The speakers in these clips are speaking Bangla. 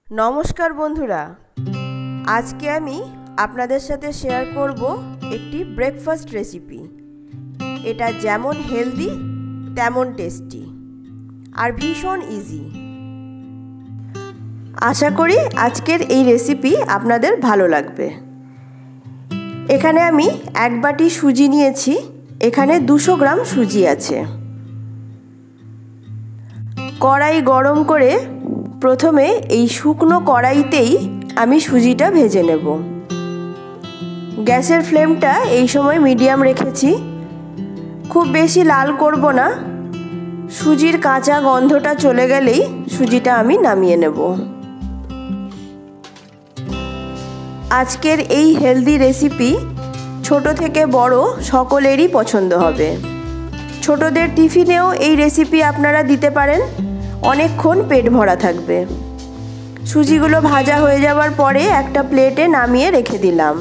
नमस्कार बंधुरा आज के आमी आपनादेर साथे शेयर करब एकटी ब्रेकफास्ट रेसिपि। एटा जेमन हेल्दी तेमन टेस्टी और भीषण इजी। आशा करी आजकेर এই रेसिपि आपनादेर भालो लागबे। एखाने आमी एक बाटी सुजी निয়েছি। एखाने 200 ग्राम सुजी आछे। कड़ाई गरम करे प्रथमे এই শুকনো কড়াইতেই আমি সুজিটা ভেজে নেব। গ্যাসের ফ্লেমটা এই সময় মিডিয়াম রেখেছি। খুব বেশি লাল করব না। সুজির কাঁচা গন্ধটা চলে গেলেই সুজিটা আমি নামিয়ে নেব। আজকের এই হেলদি রেসিপি ছোট থেকে বড় সকলেরই পছন্দ হবে। ছোটদের টিফিনেও এই রেসিপি আপনারা দিতে পারেন। অনেকক্ষণ পেট ভরা থাকবে। সুজিগুলো ভাজা হয়ে যাওয়ার পরে একটা প্লেটে নামিয়ে রেখে দিলাম।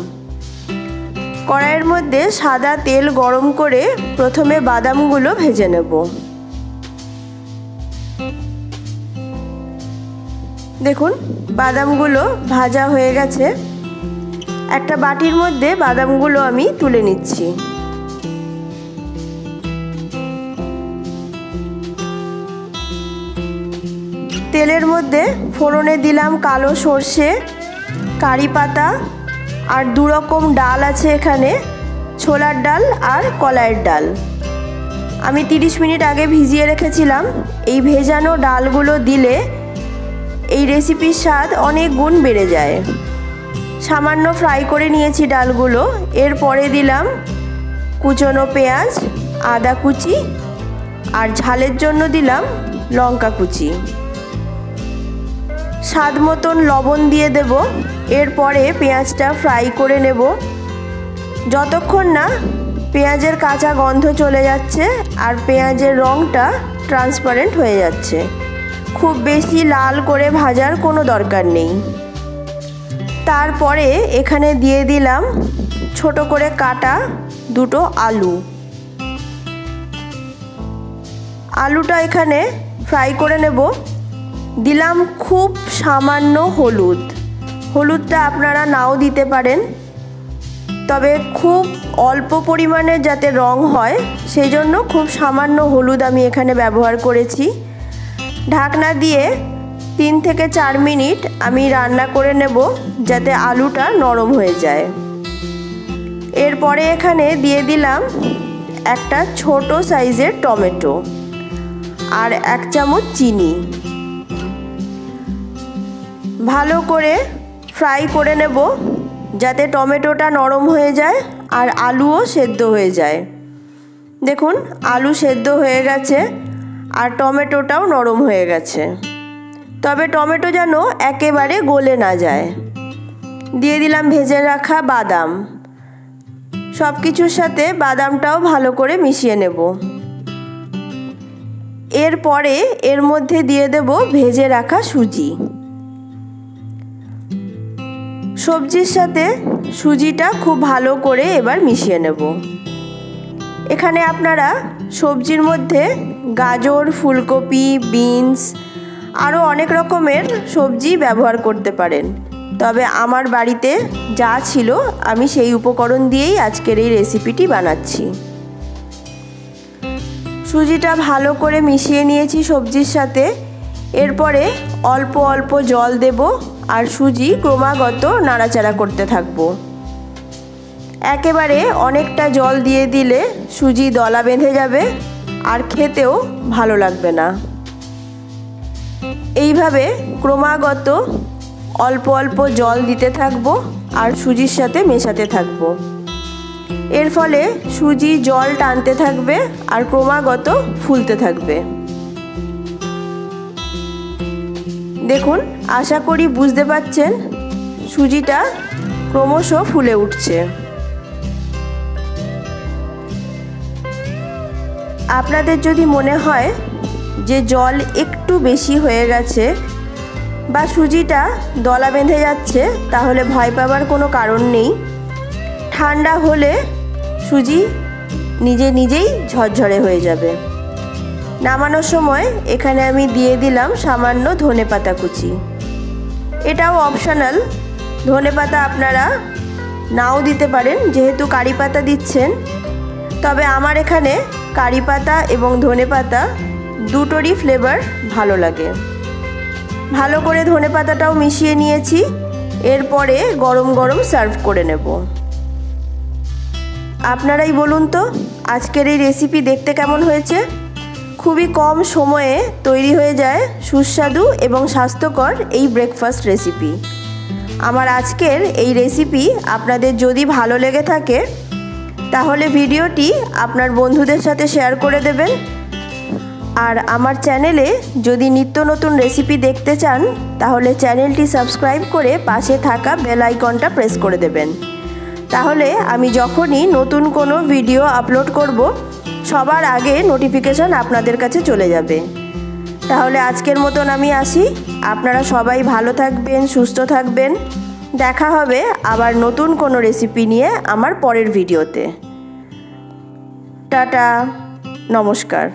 কড়াইয়ের মধ্যে সাদা তেল গরম করে প্রথমে বাদামগুলো ভেজে নেব। দেখুন বাদামগুলো ভাজা হয়ে গেছে। একটা বাটির মধ্যে বাদামগুলো আমি তুলে নিচ্ছি। তেলের মধ্যে ফোড়নে দিলাম কালো সরষে, কারি পাতা আর দু রকম ডাল আছে এখানে, ছোলার ডাল আর কলাইয়ের ডাল। আমি 30 মিনিট আগে ভিজিয়ে রেখেছিলাম। এই ভেজানো ডালগুলো দিলে এই রেসিপির স্বাদ অনেক গুণ বেড়ে যায়। সামান্য ফ্রাই করে নিয়েছি ডালগুলো। এরপরে দিলাম কুচনো পেঁয়াজ, আদা কুচি আর ঝালের জন্য দিলাম লঙ্কা কুচি। স্বাদ মতন লবণ দিয়ে দেব। এরপরে পেঁয়াজটা ফ্রাই করে নেব যতক্ষণ না পেঁয়াজের কাঁচা গন্ধ চলে যাচ্ছে আর পেঁয়াজের রঙটা ট্রান্সপারেন্ট হয়ে যাচ্ছে। খুব বেশি লাল করে ভাজার কোনো দরকার নেই। তারপরে এখানে দিয়ে দিলাম ছোট করে কাটা দুটো আলু। আলুটা এখানে ফ্রাই করে নেব। দিলাম খুব সামান্য হলুদ। হলুদটা আপনারা নাও দিতে পারেন, তবে খুব অল্প পরিমাণে যাতে রং হয় সেই জন্য খুব সামান্য হলুদ আমি এখানে ব্যবহার করেছি। ঢাকনা দিয়ে 3 থেকে 4 মিনিট আমি রান্না করে নেব যাতে আলুটা নরম হয়ে যায়। এরপরে এখানে দিয়ে দিলাম একটা ছোট সাইজের টমেটো আর 1 চামচ চিনি। ভালো করে ফ্রাই করে নেব যাতে টমেটোটা নরম হয়ে যায় আর আলুও সেদ্ধ হয়ে যায়। দেখুন আলু সেদ্ধ হয়ে গেছে আর টমেটোটাও নরম হয়ে গেছে। তবে টমেটো যেন একেবারে গলে না যায়। দিয়ে দিলাম ভেজে রাখা বাদাম। সব কিছুর সাথে বাদামটাও ভালো করে মিশিয়ে নেব। এরপরে এর মধ্যে দিয়ে দেব ভেজে রাখা সুজি। সবজির সাথে সুজিটা খুব ভালো করে এবার মিশিয়ে নেব। এখানে আপনারা সবজির মধ্যে গাজর, ফুলকপি, বিনস আরও অনেক রকমের সবজি ব্যবহার করতে পারেন। তবে আমার বাড়িতে যা ছিল আমি সেই উপকরণ দিয়েই আজকের এই রেসিপিটি বানাচ্ছি। সুজিটা ভালো করে মিশিয়ে নিয়েছি সবজির সাথে। এরপরে অল্প অল্প জল দেব আর সুজি ক্রমাগত নাড়াচাড়া করতে থাকব। একেবারে অনেকটা জল দিয়ে দিলে সুজি দলা বেঁধে যাবে আর খেতেও ভালো লাগবে না। এইভাবে ক্রমাগত অল্প অল্প জল দিতে থাকব আর সুজির সাথে মেশাতে থাকব। এর ফলে সুজি জল টানতে থাকবে আর ক্রমাগত ফুলতে থাকবে। দেখুন আশা করি বুঝতে পারছেন সুজিটা ক্রমশ ফুলে উঠছে। আপনাদের যদি মনে হয় যে জল একটু বেশি হয়ে গেছে বা সুজিটা দলা বেঁধে যাচ্ছে তাহলে ভয় পাওয়ার কোনো কারণ নেই। ঠান্ডা হলে সুজি নিজে নিজেই ঝরঝরে হয়ে যাবে। নামানোর সময় এখানে আমি দিয়ে দিলাম সামান্য ধনেপাতা কুচি। এটাও অপশনাল, ধনেপাতা আপনারা নাও দিতে পারেন যেহেতু কারি পাতা দিচ্ছেন। তবে আমার এখানে কারি পাতা এবং ধনেপাতা দুটোরই ফ্লেভার ভালো লাগে। ভালো করে ধনেপাতাটাও মিশিয়ে নিয়েছি, এরপরে গরম গরম সার্ভ করে নেব। আপনারাই বলুন তো আজকের এই রেসিপি দেখতে কেমন হয়েছে। খুবই কম সময়ে তৈরি হয়ে যায় সুস্বাদু এবং স্বাস্থ্যকর এই ব্রেকফাস্ট রেসিপি। আমার আজকের এই রেসিপি আপনাদের যদি ভালো লেগে থাকে তাহলে ভিডিওটি আপনার বন্ধুদের সাথে শেয়ার করে দেবেন। আর আমার চ্যানেলে যদি নিত্য নতুন রেসিপি দেখতে চান তাহলে চ্যানেলটি সাবস্ক্রাইব করে পাশে থাকা বেল আইকনটা প্রেস করে দেবেন। তাহলে আমি যখনই নতুন কোনো ভিডিও আপলোড করব সবার আগে নোটিফিকেশন আপনাদের কাছে চলে যাবে। তাহলে আজকের মতন আমি আসি। আপনারা সবাই ভালো থাকবেন, সুস্থ থাকবেন। দেখা হবে আবার নতুন কোনো রেসিপি নিয়ে আমার পরের ভিডিওতে। টাটা, নমস্কার।